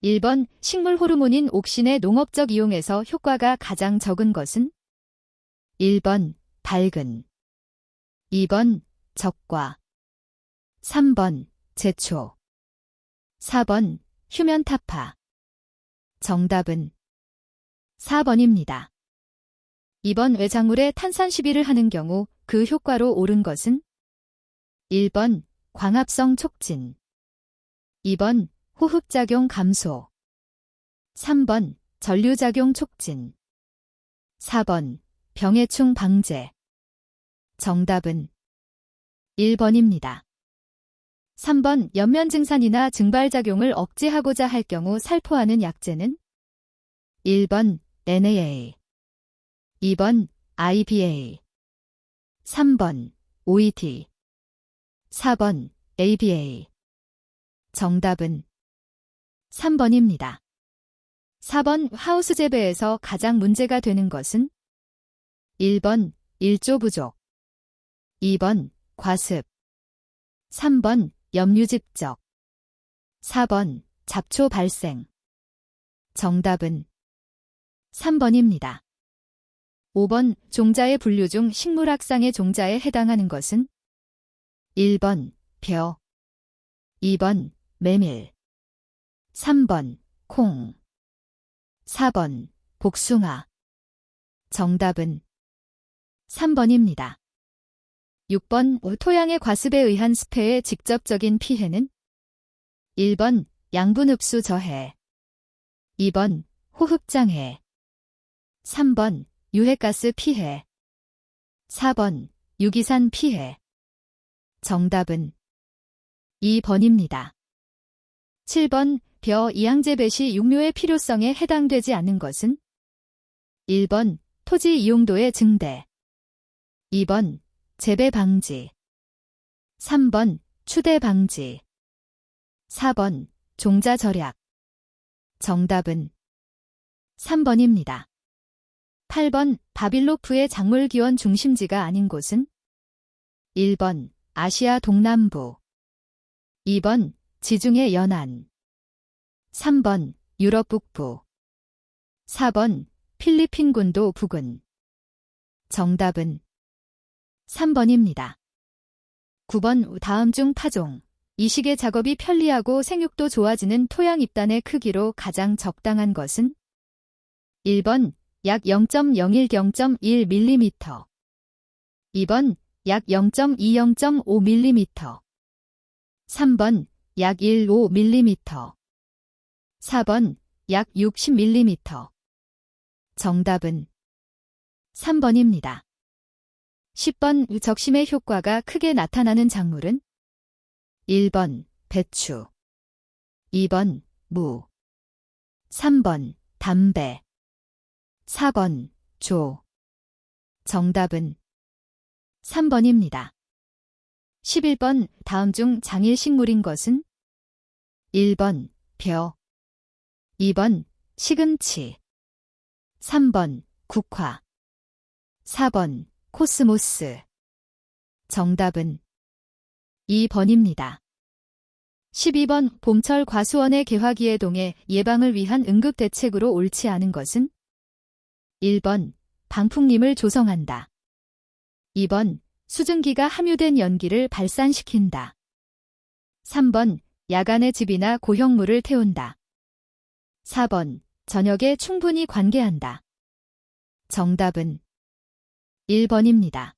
1번 식물 호르몬인 옥신의 농업적 이용에서 효과가 가장 적은 것은? 1번 발근, 2번 적과, 3번 제초, 4번 휴면타파. 정답은 4번입니다. 2번 외작물에 탄산 시비를 하는 경우 그 효과로 옳은 것은? 1번 광합성 촉진, 2번 호흡작용 감소, 3번 전류작용 촉진, 4번 병해충 방제. 정답은 1번입니다. 3번 연면증산이나 증발작용을 억제하고자 할 경우 살포하는 약제는? 1번 NAA, 2번 IBA, 3번 OET, 4번 ABA. 정답은 3번입니다. 4번 하우스 재배에서 가장 문제가 되는 것은? 1번 일조 부족, 2번 과습, 3번 염류집적, 4번 잡초 발생. 정답은 3번입니다. 5번 종자의 분류 중 식물학상의 종자에 해당하는 것은? 1번 벼, 2번 메밀, 3번 콩, 4번 복숭아. 정답은 3번입니다. 6번 토양의 과습에 의한 습해의 직접적인 피해는? 1번 양분 흡수 저해, 2번 호흡장애, 3번 유해가스 피해, 4번 유기산 피해. 정답은 2번입니다. 7번 벼 이양재배 시 육묘의 필요성에 해당되지 않는 것은? 1번 토지 이용도의 증대, 2번 재배 방지, 3번 추대 방지, 4번 종자 절약. 정답은 3번입니다. 8번 바빌로프의 작물 기원 중심지가 아닌 곳은? 1번 아시아 동남부, 2번 지중해 연안, 3번 유럽 북부, 4번 필리핀 군도 부근. 정답은 3번입니다. 9번 다음 중 파종, 이식의 작업이 편리하고 생육도 좋아지는 토양 입단의 크기로 가장 적당한 것은? 1번 약 0.01-0.1mm, 2번 약 0.20-0.5mm, 3번 약 15mm, 4번 약 60mm. 정답은 3번입니다. 10번 적심의 효과가 크게 나타나는 작물은? 1번 배추, 2번 무, 3번 담배, 4번 조. 정답은 3번입니다. 11번 다음 중 장일식물인 것은? 1번 벼, 2번 시금치, 3번 국화, 4번 코스모스. 정답은 2번입니다. 12번 봄철 과수원의 개화기에 동해 예방을 위한 응급대책으로 옳지 않은 것은? 1번 방풍림을 조성한다, 2번 수증기가 함유된 연기를 발산시킨다, 3번 야간에 집이나 고형물을 태운다, 4번 저녁에 충분히 관계한다. 정답은 1번입니다.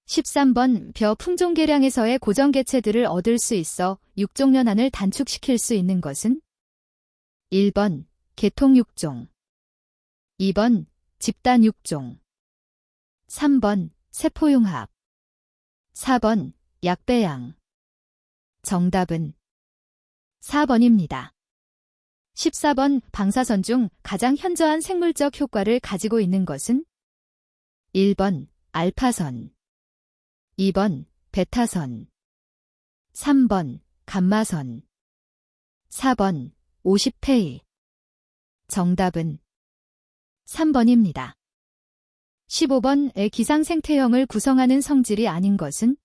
13번 벼 품종 개량에서의 고정 개체들을 얻을 수 있어 육종년한을 단축시킬 수 있는 것은? 1번 개통 육종, 2번 집단 육종, 3번 세포융합, 4번 약배양. 정답은 4번입니다. 14번 방사선 중 가장 현저한 생물적 효과를 가지고 있는 것은? 1번 알파선, 2번 베타선, 3번 감마선, 4번 50페이. 정답은 3번입니다. 15번의 기상생태형을 구성하는 성질이 아닌 것은?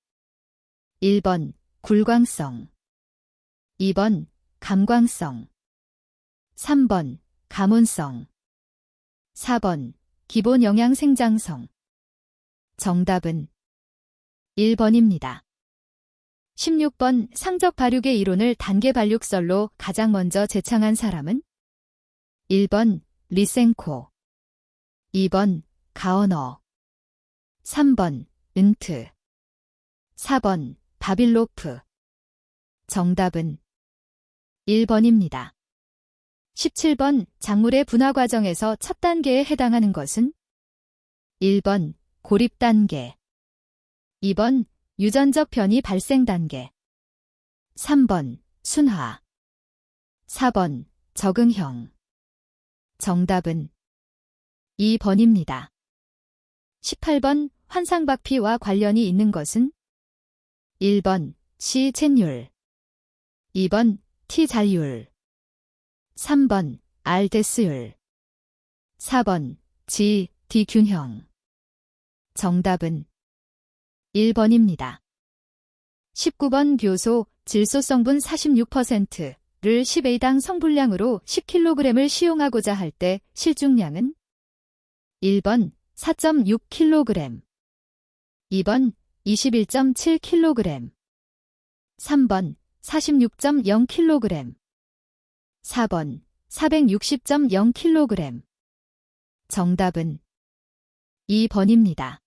1번 굴광성, 2번 감광성, 3번 가문성. 4번 기본 영양 생장성. 정답은 1번입니다. 16번 상적 발육의 이론을 단계 발육설로 가장 먼저 제창한 사람은? 1번 리센코. 2번 가어너. 3번 은트. 4번 바빌로프. 정답은 1번입니다. 17번 작물의 분화 과정에서 첫 단계에 해당하는 것은? 1번 고립 단계. 2번 유전적 변이 발생 단계. 3번 순화. 4번 적응형. 정답은 2번입니다. 18번 환상박피와 관련이 있는 것은? 1번 시젠율. 2번 T잔율. 3번 알데스율. 4번 D균형. 정답은 1번입니다. 19번 교소 질소 성분 46%를 10A당 성분량으로 10kg을 시용하고자 할 때 실중량은? 1번 4.6kg. 2번 21.7kg. 3번 46.0kg. 4번 460.0kg. 정답은 2번입니다.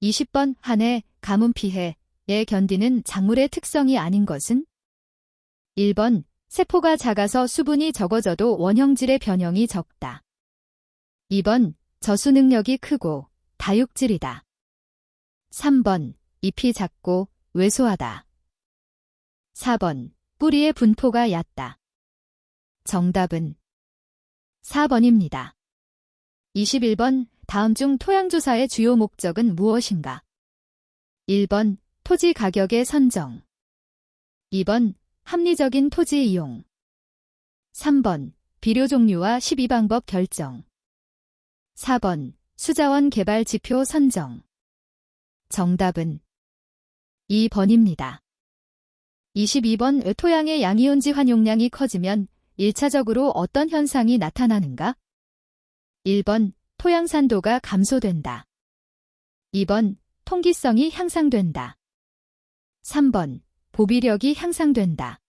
20번 한 해 가뭄 피해에 견디는 작물의 특성이 아닌 것은? 1번 세포가 작아서 수분이 적어져도 원형질의 변형이 적다. 2번 저수 능력이 크고 다육질이다. 3번 잎이 작고 왜소하다. 4번 뿌리의 분포가 얕다. 정답은 4번입니다. 21번 다음 중 토양조사의 주요 목적은 무엇인가? 1번 토지 가격의 선정. 2번 합리적인 토지 이용. 3번 비료 종류와 시비 방법 결정. 4번 수자원 개발 지표 선정. 정답은 2번입니다. 22번 토양의 양이온지 환용량이 커지면 1차적으로 어떤 현상이 나타나는가? 1번 토양 산도가 감소된다. 2번 통기성이 향상된다. 3번 보비력이 향상된다.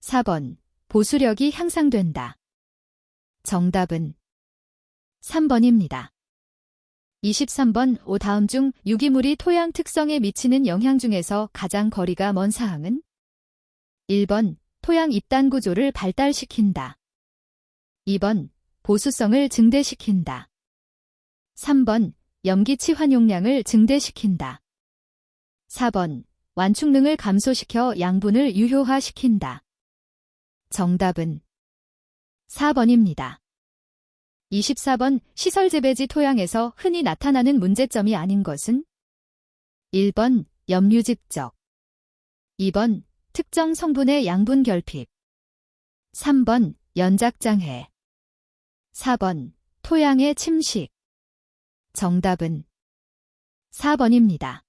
4번 보수력이 향상된다. 정답은 3번입니다. 23번 다음 중 유기물이 토양 특성에 미치는 영향 중에서 가장 거리가 먼 사항은? 1번 토양 입단 구조를 발달시킨다. 2번 보수성을 증대시킨다. 3번 염기치 환용량을 증대시킨다. 4번 완충능을 감소시켜 양분을 유효화시킨다. 정답은 4번입니다. 24번 시설재배지 토양에서 흔히 나타나는 문제점이 아닌 것은? 1번 염류집적. 2번 특정 성분의 양분 결핍. 3번 연작장애. 4번 토양의 침식. 정답은 4번입니다.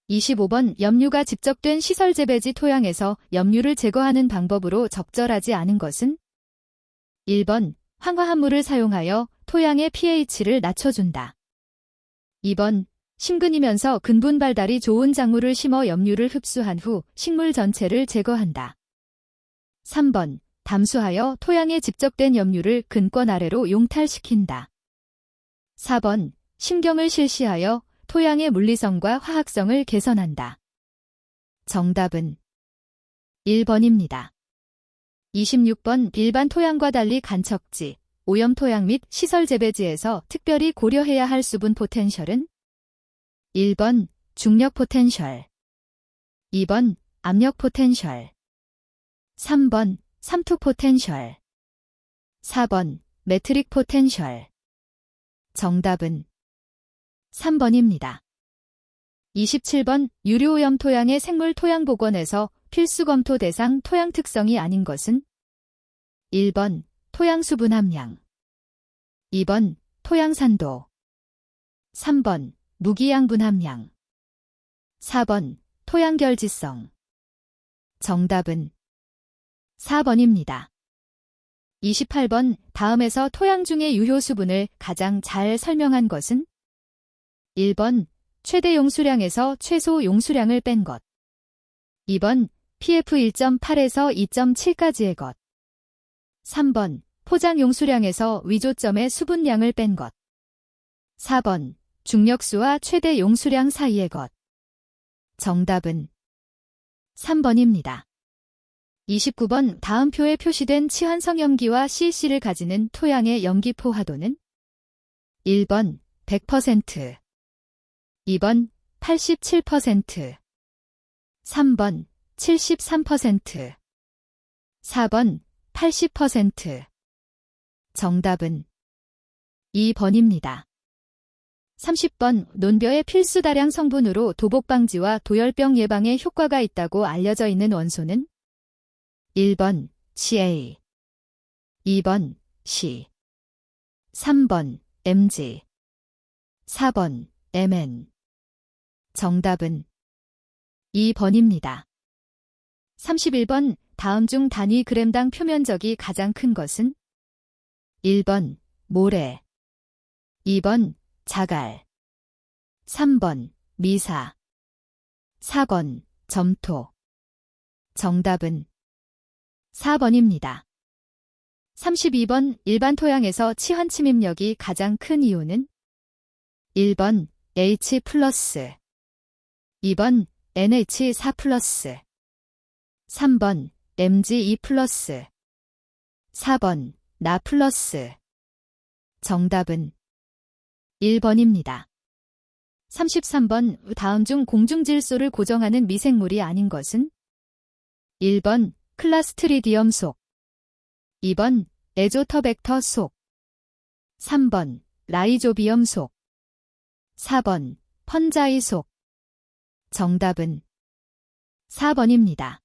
25번 염류가 집적된 시설재배지 토양에서 염류를 제거하는 방법으로 적절하지 않은 것은? 1번 황화합물을 사용하여 토양의 pH를 낮춰준다. 2번 심근이면서 근분 발달이 좋은 작물을 심어 염류를 흡수한 후 식물 전체를 제거한다. 3번 담수하여 토양에 집적된 염류를 근권 아래로 용탈시킨다. 4번 심경을 실시하여 토양의 물리성과 화학성을 개선한다. 정답은 1번입니다. 26번 일반 토양과 달리 간척지, 오염 토양 및 시설 재배지에서 특별히 고려해야 할 수분 포텐셜은? 1번 중력 포텐셜. 2번 압력 포텐셜. 3번 삼투 포텐셜. 4번 매트릭 포텐셜. 정답은 3번입니다. 27번 유류오염 토양의 생물 토양 복원에서 필수 검토 대상 토양 특성이 아닌 것은? 1번 토양 수분 함량. 2번 토양 산도. 3번 무기양분 함량. 4번 토양 결지성. 정답은 4번입니다. 28번 다음에서 토양 중의 유효 수분을 가장 잘 설명한 것은? 1번 최대 용수량에서 최소 용수량을 뺀 것. 2번 pF 1.8에서 2.7까지의 것. 3번 포장 용수량에서 위조점의 수분량을 뺀 것. 4번 중력수와 최대 용수량 사이의 것. 정답은 3번입니다. 29번 다음 표에 표시된 치환성 염기와 CC를 가지는 토양의 염기 포화도는? 1번 100%, 2번 87%, 3번 73%, 4번 80%. 정답은 2번입니다. 30번 논벼의 필수 다량 성분으로 도복 방지와 도열병 예방에 효과가 있다고 알려져 있는 원소는? 1번 CA, 2번 C, 3번 MG, 4번 MN. 정답은 2번입니다. 31번 다음 중 단위 그램당 표면적이 가장 큰 것은? 1번 모래, 2번 자갈, 3번 미사, 4번 점토. 정답은 4번입니다. 32번 일반 토양에서 치환 침입력이 가장 큰 이유는? 1번 H+, 2번 NH4+, 3번 Mg2+, 4번 나+. 정답은 1번입니다. 33번 다음 중 공중질소를 고정하는 미생물이 아닌 것은? 1번 클라스트리디엄 속, 2번 에조터벡터 속, 3번 라이조비엄 속, 4번 펀자이 속. 정답은 4번입니다.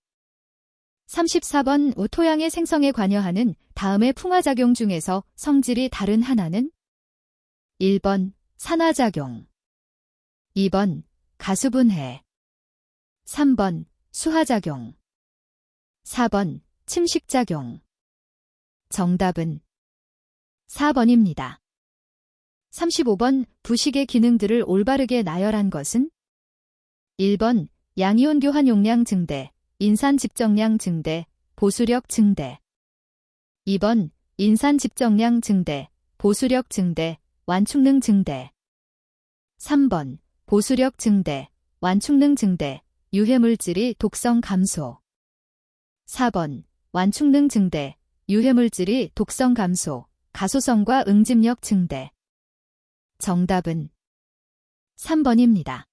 34번 토양의 생성에 관여하는 다음의 풍화작용 중에서 성질이 다른 하나는? 1번 산화작용, 2번 가수분해, 3번 수하작용, 4번 침식작용. 정답은 4번입니다. 35번 부식의 기능들을 올바르게 나열한 것은? 1번 양이온 교환 용량 증대, 인산 집정량 증대, 보수력 증대. 2번 인산 집정량 증대, 보수력 증대, 완충능 증대. 3번 보수력 증대, 완충능 증대, 유해물질이 독성 감소. 4번 완충능 증대, 유해물질이 독성 감소, 가소성과 응집력 증대. 정답은 3번입니다.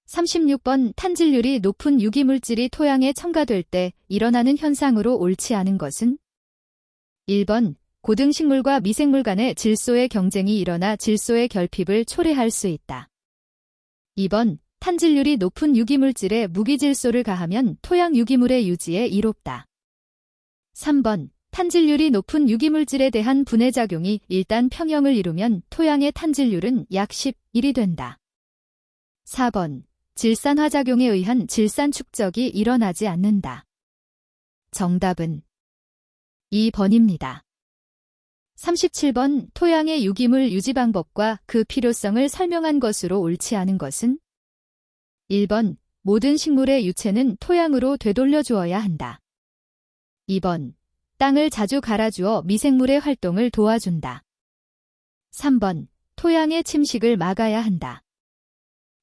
36번 탄질률이 높은 유기물질이 토양에 첨가될 때 일어나는 현상으로 옳지 않은 것은? 1번 고등식물과 미생물 간의 질소의 경쟁이 일어나 질소의 결핍을 초래할 수 있다. 2번 탄질률이 높은 유기물질에 무기질소를 가하면 토양 유기물의 유지에 이롭다. 3번 탄질률이 높은 유기물질에 대한 분해작용이 일단 평형을 이루면 토양의 탄질률은 약 11이 된다. 4번 질산화작용에 의한 질산 축적이 일어나지 않는다. 정답은 2번입니다. 37번 토양의 유기물 유지 방법과 그 필요성을 설명한 것으로 옳지 않은 것은? 1번 모든 식물의 유체는 토양으로 되돌려 주어야 한다. 2번 땅을 자주 갈아주어 미생물의 활동을 도와준다. 3번 토양의 침식을 막아야 한다.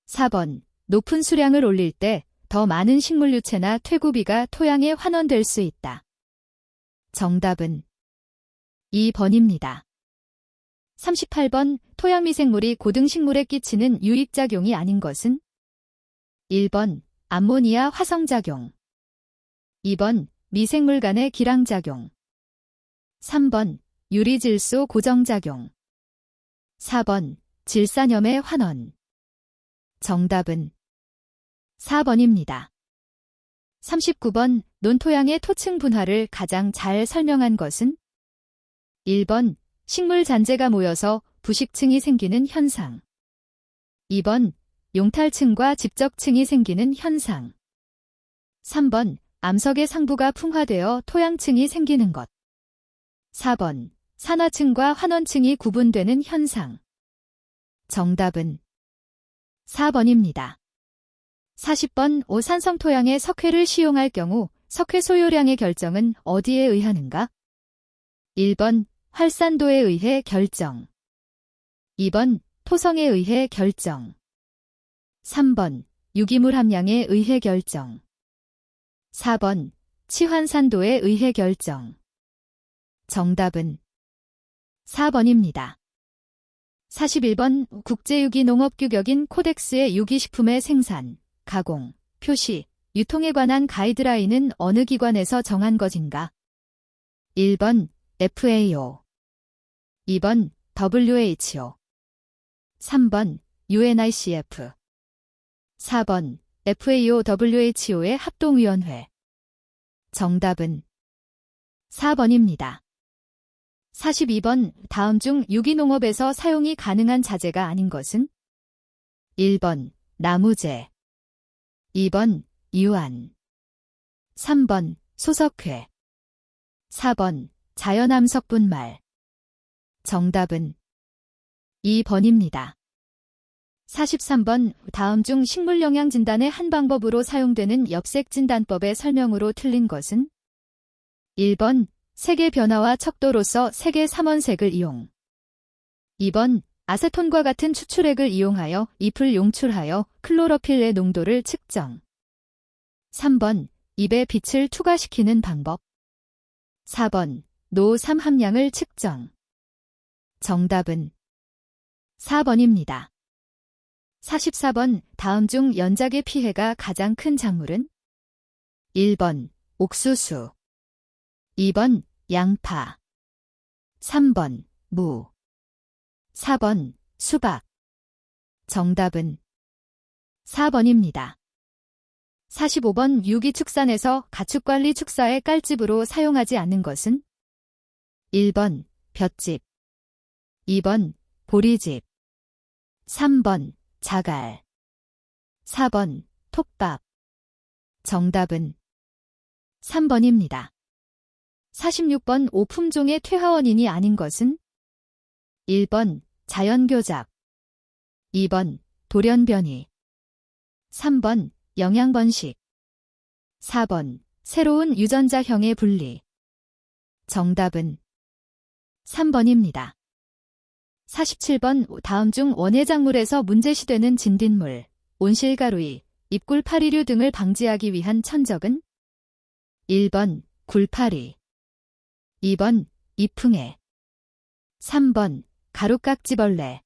4번 높은 수량을 올릴 때 더 많은 식물 유체나 퇴구비가 토양에 환원될 수 있다. 정답은 2번입니다. 38번 토양 미생물이 고등식물에 끼치는 유익작용이 아닌 것은? 1번 암모니아 화성작용, 2번 미생물 간의 기량작용, 3번 유리질소 고정작용, 4번 질산염의 환원. 정답은 4번입니다. 39번 논토양의 토층 분화를 가장 잘 설명한 것은? 1번 식물 잔재가 모여서 부식층이 생기는 현상, 2번 용탈층과 집적층이 생기는 현상, 3번 암석의 상부가 풍화되어 토양층이 생기는 것, 4번. 산화층과 환원층이 구분되는 현상. 정답은 4번입니다. 40번. 오산성 토양에 석회를 시용할 경우 석회 소요량의 결정은 어디에 의하는가? 1번. 활산도에 의해 결정. 2번. 토성에 의해 결정. 3번. 유기물 함량에 의해 결정. 4번. 치환산도에 의해 결정. 정답은 4번입니다. 41번. 국제유기농업규격인 코덱스의 유기식품의 생산, 가공, 표시, 유통에 관한 가이드라인은 어느 기관에서 정한 것인가? 1번. FAO. 2번. WHO. 3번. UNICF. 4번. FAO-WHO의 합동위원회. 정답은 4번입니다. 42번. 다음 중 유기농업에서 사용이 가능한 자재가 아닌 것은? 1번. 나무재. 2번. 유안. 3번. 소석회. 4번. 자연암석 분말. 정답은 2번입니다. 43번. 다음 중 식물영양 진단의 한 방법으로 사용되는 엽색 진단법의 설명으로 틀린 것은? 1번. 색의 변화와 척도로서 색의 삼원색을 이용. 2번. 아세톤과 같은 추출액을 이용하여 잎을 용출하여 클로로필의 농도를 측정. 3번. 잎에 빛을 투과시키는 방법. 4번. 노3 함량을 측정. 정답은 4번입니다. 44번. 다음 중 연작의 피해가 가장 큰 작물은? 1번. 옥수수. 2번. 양파. 3번. 무. 4번. 수박. 정답은 4번입니다. 45번. 유기축산에서 가축관리 축사의 깔집으로 사용하지 않는 것은? 1번. 볏짚. 2번. 보리집. 3번. 자갈. 4번. 톱밥. 정답은 3번입니다. 46번. 오품종의 퇴화원인이 아닌 것은? 1번. 자연교잡. 2번. 돌연변이. 3번. 영양번식. 4번. 새로운 유전자형의 분리. 정답은 3번입니다. 47번. 다음 중 원예작물에서 문제시되는 진딧물, 온실가루이, 입굴파리류 등을 방지하기 위한 천적은? 1번. 굴파리. 2번. 이풍해. 3번. 가루깍지벌레.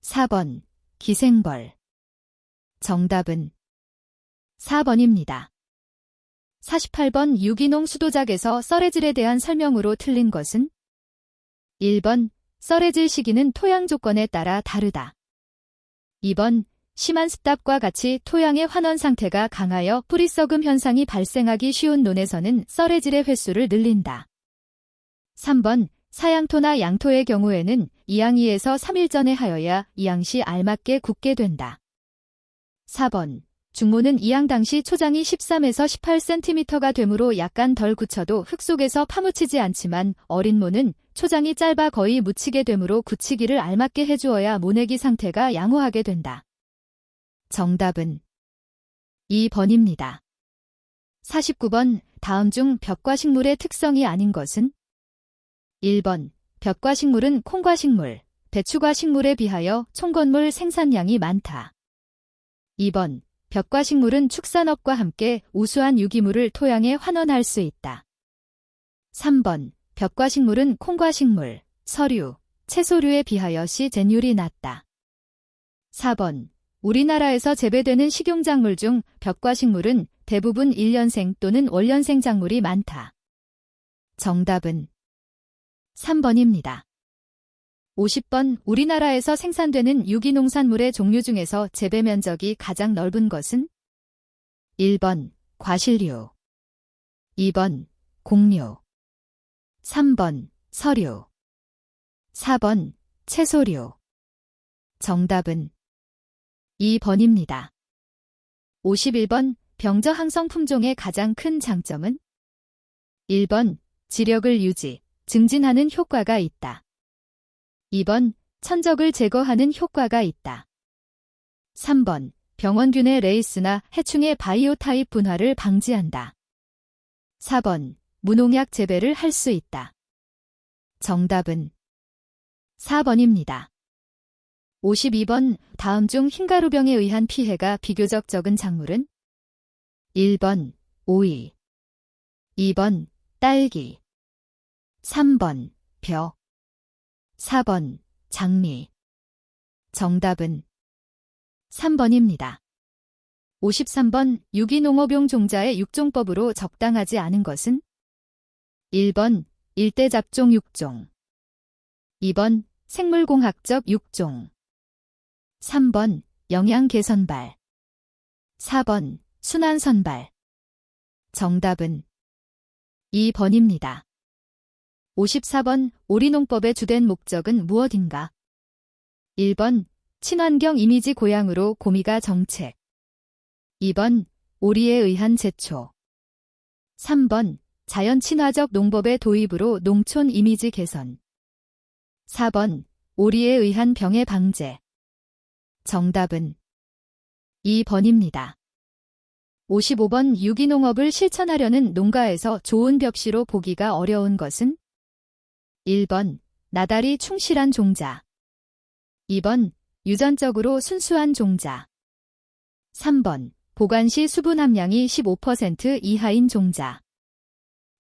4번. 기생벌. 정답은 4번입니다. 48번. 유기농 수도작에서 썰해질에 대한 설명으로 틀린 것은? 1번. 썰해질 시기는 토양 조건에 따라 다르다. 2번. 심한 습답과 같이 토양의 환원 상태가 강하여 뿌리썩음 현상이 발생하기 쉬운 논에서는 썰해질의 횟수를 늘린다. 3번. 사양토나 양토의 경우에는 이양 2에서 3일 전에 하여야 이양시 알맞게 굳게 된다. 4번. 중모는 이양 당시 초장이 13에서 18cm가 되므로 약간 덜 굳혀도 흙 속에서 파묻히지 않지만 어린 모는 초장이 짧아 거의 묻히게 되므로 굳히기를 알맞게 해주어야 모내기 상태가 양호하게 된다. 정답은 2번입니다. 49번. 다음 중 벽과식물의 특성이 아닌 것은? 1번. 벽과식물은 콩과식물, 배추과식물에 비하여 총건물 생산량이 많다. 2번. 벽과식물은 축산업과 함께 우수한 유기물을 토양에 환원할 수 있다. 3번. 벽과식물은 콩과식물, 서류, 채소류에 비하여 시젠율이 낮다. 4번. 우리나라에서 재배되는 식용작물 중 벽과식물은 대부분 1년생 또는 월년생 작물이 많다. 정답은 3번입니다. 50번. 우리나라에서 생산되는 유기농산물의 종류 중에서 재배 면적이 가장 넓은 것은? 1번. 과실류. 2번. 곡류. 3번. 서류. 4번. 채소류. 정답은 2번입니다. 51번. 병저항성 품종의 가장 큰 장점은? 1번. 지력을 유지, 증진하는 효과가 있다. 2번, 천적을 제거하는 효과가 있다. 3번, 병원균의 레이스나 해충의 바이오 타입 분화를 방지한다. 4번, 무농약 재배를 할 수 있다. 정답은 4번입니다. 52번, 다음 중 흰가루병에 의한 피해가 비교적 적은 작물은? 1번, 오이. 2번, 딸기. 3번, 벼. 4번, 장미. 정답은 3번입니다. 53번, 유기농업용 종자의 육종법으로 적당하지 않은 것은? 1번, 일대잡종 육종. 2번, 생물공학적 육종. 3번, 영양개선발. 4번, 순환선발. 정답은 2번입니다. 54번, 오리농법의 주된 목적은 무엇인가? 1번, 친환경 이미지 고양으로 고미가 정책. 2번, 오리에 의한 제초. 3번, 자연 친화적 농법의 도입으로 농촌 이미지 개선. 4번, 오리에 의한 병해 방제. 정답은 2번입니다. 55번, 유기농업을 실천하려는 농가에서 좋은 벽시로 보기가 어려운 것은? 1번, 나달이 충실한 종자. 2번, 유전적으로 순수한 종자. 3번, 보관 시 수분 함량이 15% 이하인 종자.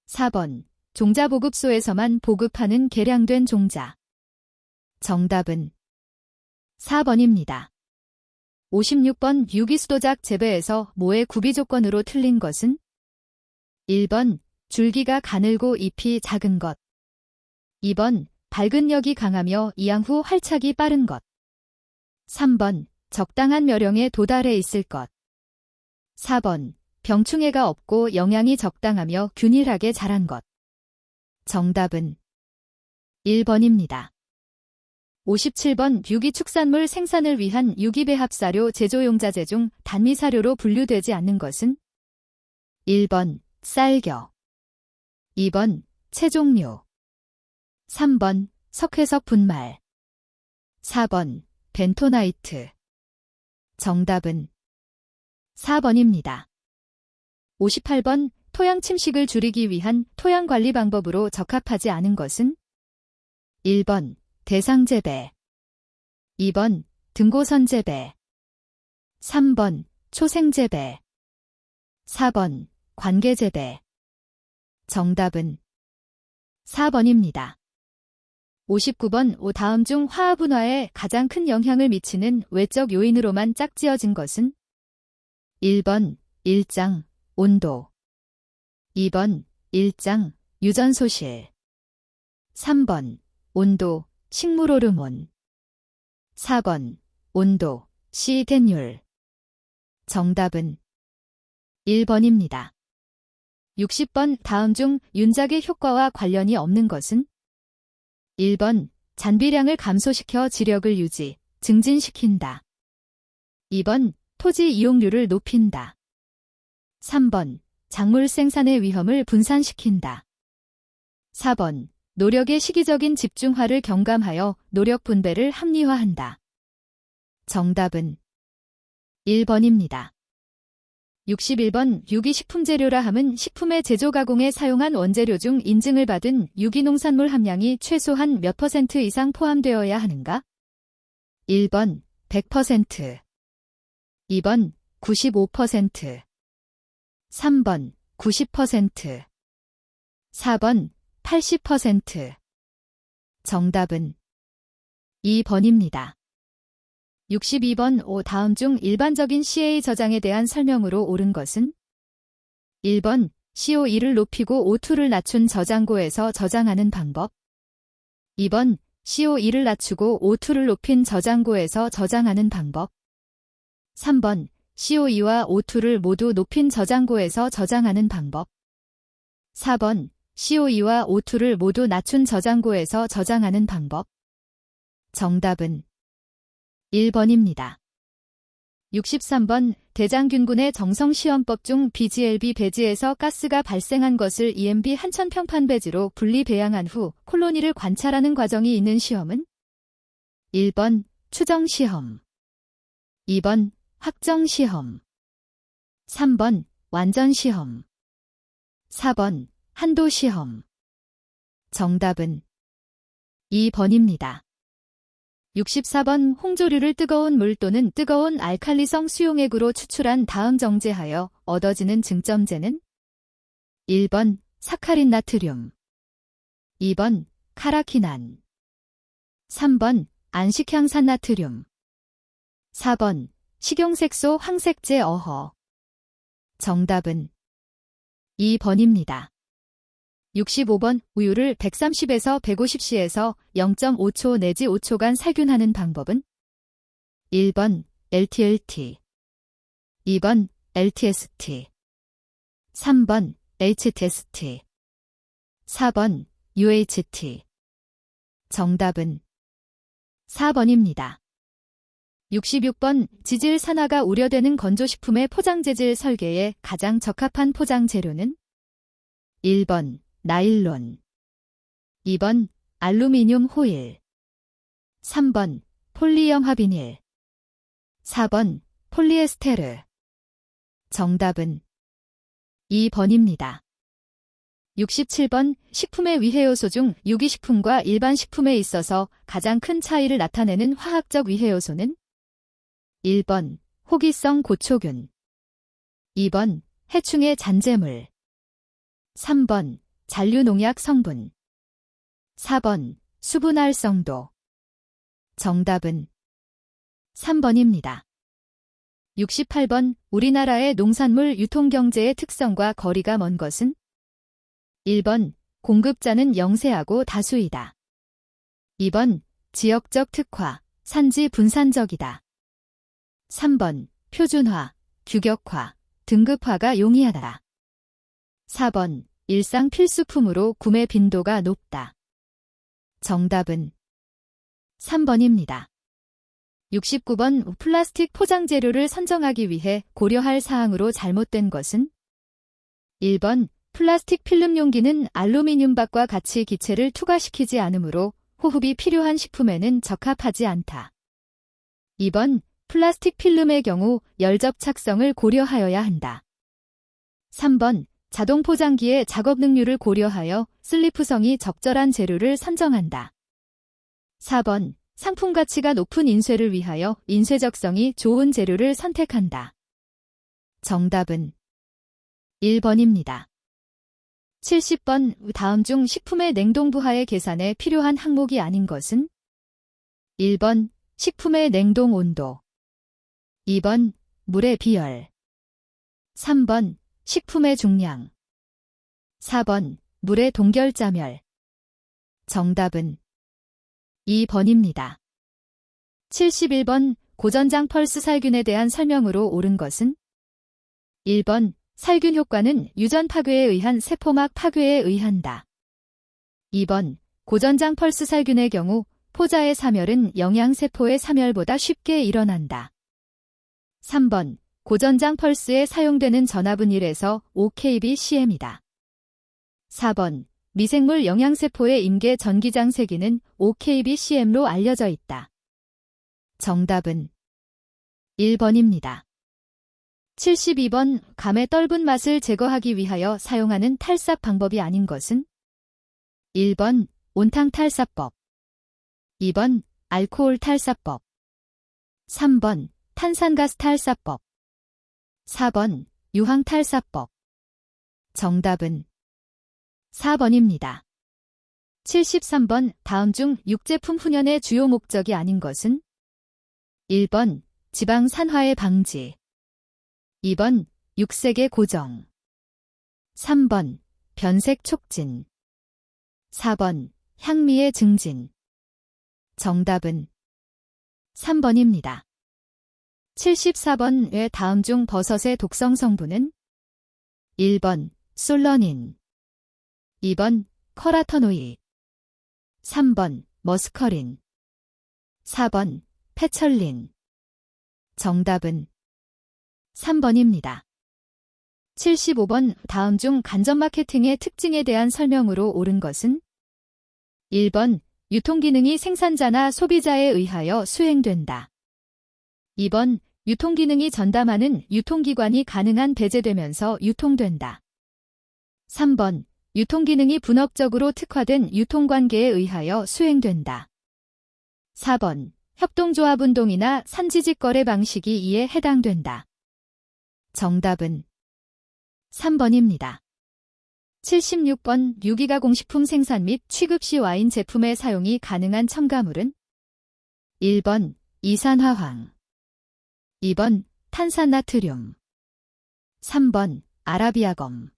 4번, 종자 보급소에서만 보급하는 개량된 종자. 정답은 4번입니다. 56번, 유기수도작 재배에서 모의 구비 조건으로 틀린 것은? 1번, 줄기가 가늘고 잎이 작은 것. 2번, 발근력이 강하며 이양 후 활착이 빠른 것. 3번, 적당한 멸형에 도달해 있을 것. 4번, 병충해가 없고 영양이 적당하며 균일하게 자란 것. 정답은 1번입니다. 57번, 유기축산물 생산을 위한 유기배합사료 제조용자재 중 단미사료로 분류되지 않는 것은? 1번, 쌀겨. 2번, 채종류. 3번, 석회석 분말. 4번, 벤토나이트. 정답은 4번입니다. 58번, 토양 침식을 줄이기 위한 토양 관리 방법으로 적합하지 않은 것은? 1번, 대상재배. 2번, 등고선재배. 3번, 초생재배. 4번, 관계재배. 정답은 4번입니다. 59번, 다음 중 화합분화에 가장 큰 영향을 미치는 외적 요인으로만 짝지어진 것은? 1번, 일장, 온도. 2번, 일장, 유전소실. 3번, 온도, 식물호르몬. 4번, 온도, 시텐율. 정답은 1번입니다. 60번, 다음 중 윤작의 효과와 관련이 없는 것은? 1번, 잔비량을 감소시켜 지력을 유지, 증진시킨다. 2번, 토지 이용률을 높인다. 3번, 작물 생산의 위험을 분산시킨다. 4번, 노력의 시기적인 집중화를 경감하여 노력 분배를 합리화한다. 정답은 1번입니다. 61번, 유기식품재료라 함은 식품의 제조 가공에 사용한 원재료 중 인증을 받은 유기농산물 함량이 최소한 몇 % 이상 포함되어야 하는가? 1번, 100%. 2번, 95%. 3번, 90%. 4번, 80%. 정답은 2번입니다. 62번, 다음 중 일반적인 CA 저장에 대한 설명으로 옳은 것은? 1번, CO2를 높이고 O2를 낮춘 저장고에서 저장하는 방법. 2번, CO2를 낮추고 O2를 높인 저장고에서 저장하는 방법. 3번, CO2와 O2를 모두 높인 저장고에서 저장하는 방법. 4번, CO2와 O2를 모두 낮춘 저장고에서 저장하는 방법. 정답은 1번입니다. 63번 대장균군의 정성시험법 중 BGLB 배지에서 가스가 발생한 것을 EMB 한천평판 배지로 분리 배양한 후 콜로니를 관찰하는 과정이 있는 시험은 1번 추정시험, 2번 확정시험, 3번 완전시험, 4번 한도시험. 정답은 2번입니다. 64번 홍조류를 뜨거운 물 또는 뜨거운 알칼리성 수용액으로 추출한 다음 정제하여 얻어지는 증점제는 1번 사카린 나트륨, 2번 카라키난, 3번 안식향산 나트륨, 4번 식용색소 황색제 어허. 정답은 2번입니다. 65번 우유를 130에서 150C에서 0.5초 내지 5초간 살균하는 방법은 1번 LTLT, 2번 LTST, 3번 HTST, 4번 UHT. 정답은 4번입니다. 66번 지질 산화가 우려되는 건조식품의 포장재질 설계에 가장 적합한 포장 재료는 1번 나일론, 2번 알루미늄 호일, 3번 폴리염화 비닐, 4번 폴리에스테르. 정답은 2번입니다. 67번 식품의 위해요소 중 유기식품과 일반 식품에 있어서 가장 큰 차이를 나타내는 화학적 위해요소는 1번 호기성 고초균, 2번 해충의 잔재물, 3번 잔류농약 성분, 4번 수분활성도. 정답은 3번입니다. 68번 우리나라의 농산물 유통경제의 특성과 거리가 먼 것은 1번 공급자는 영세하고 다수이다. 2번 지역적 특화, 산지 분산적이다. 3번 표준화, 규격화, 등급화가 용이하다. 4번 일상 필수품으로 구매 빈도가 높다. 정답은 3번입니다. 69번 플라스틱 포장 재료를 선정하기 위해 고려할 사항으로 잘못된 것은 1번 플라스틱 필름 용기는 알루미늄박과 같이 기체를 투과시키지 않으므로 호흡이 필요한 식품에는 적합하지 않다. 2번 플라스틱 필름의 경우 열접착성을 고려하여야 한다. 3번 자동 포장기의 작업 능률을 고려하여 슬리프성이 적절한 재료를 선정한다. 4번 상품 가치가 높은 인쇄를 위하여 인쇄적성이 좋은 재료를 선택한다. 정답은 1번입니다. 70번 다음 중 식품의 냉동부하의 계산에 필요한 항목이 아닌 것은 1번 식품의 냉동 온도, 2번 물의 비열, 3번 식품의 중량, 4번 물의 동결자멸. 정답은 2번입니다. 71번 고전장 펄스 살균에 대한 설명으로 옳은 것은 1번 살균 효과는 유전 파괴에 의한 세포막 파괴에 의한다. 2번 고전장 펄스 살균의 경우 포자의 사멸은 영양세포의 사멸보다 쉽게 일어난다. 3번 고전장 펄스에 사용되는 전압은 1에서 5kbcm이다. 4번 미생물 영양세포의 임계 전기장 세기는 5kbcm로 알려져 있다. 정답은 1번입니다. 72번 감의 떫은 맛을 제거하기 위하여 사용하는 탈삽 방법이 아닌 것은 1번 온탕 탈삽법, 2번 알코올 탈삽법, 3번 탄산가스 탈삽법, 4번 유황 탈사법. 정답은 4번입니다. 73번 다음 중 육제품 훈연의 주요 목적이 아닌 것은 1번 지방 산화의 방지, 2번 육색의 고정, 3번 변색 촉진, 4번 향미의 증진. 정답은 3번입니다. 74번의 다음 중 버섯의 독성 성분은 1번 솔러닌, 2번 커라터노이, 3번 머스커린, 4번 페철린. 정답은 3번입니다. 75번 다음 중 간접 마케팅의 특징에 대한 설명으로 옳은 것은 1번 유통기능이 생산자나 소비자에 의하여 수행된다. 2번 유통기능이 전담하는 유통기관이 가능한 배제되면서 유통된다. 3번 유통기능이 분업적으로 특화된 유통관계에 의하여 수행된다. 4번 협동조합운동이나 산지직 거래 방식이 이에 해당된다. 정답은 3번입니다. 76번 유기가 공식품 생산 및 취급 시 와인 제품의 사용이 가능한 첨가물은 1번 이산화황 2번 탄산나트륨 3번 아라비아검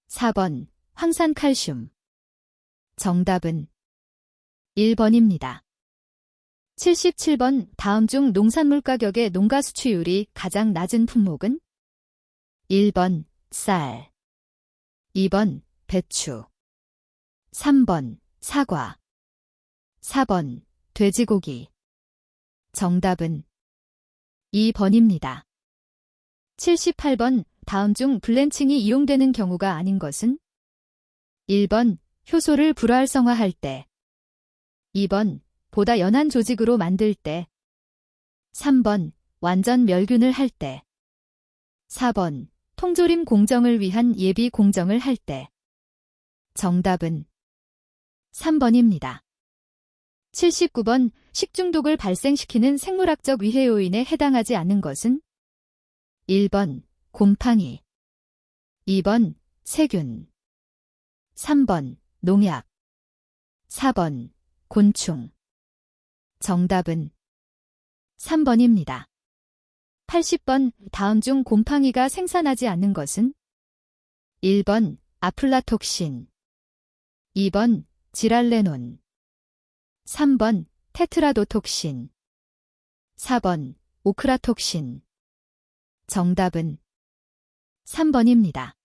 4번 황산칼슘 정답은 1번입니다. 77번 다음 중 농산물 가격의 농가 수취율이 가장 낮은 품목은 1번 쌀 2번 배추 3번 사과 4번 돼지고기 정답은 2번입니다. 78번 다음 중 블렌칭이 이용되는 경우가 아닌 것은 1번 효소를 불활성화할 때 2번 보다 연한 조직으로 만들 때 3번 완전 멸균을 할 때 4번 통조림 공정을 위한 예비 공정을 할 때 정답은 3번입니다. 79번 식중독을 발생시키는 생물학적 위해 요인에 해당하지 않는 것은 1번 곰팡이 2번 세균 3번 농약 4번 곤충 정답은 3번입니다. 80번 다음 중 곰팡이가 생산하지 않는 것은 1번 아플라톡신 2번 지랄레논 3번 테트라도톡신 4번 오크라톡신 정답은 3번입니다.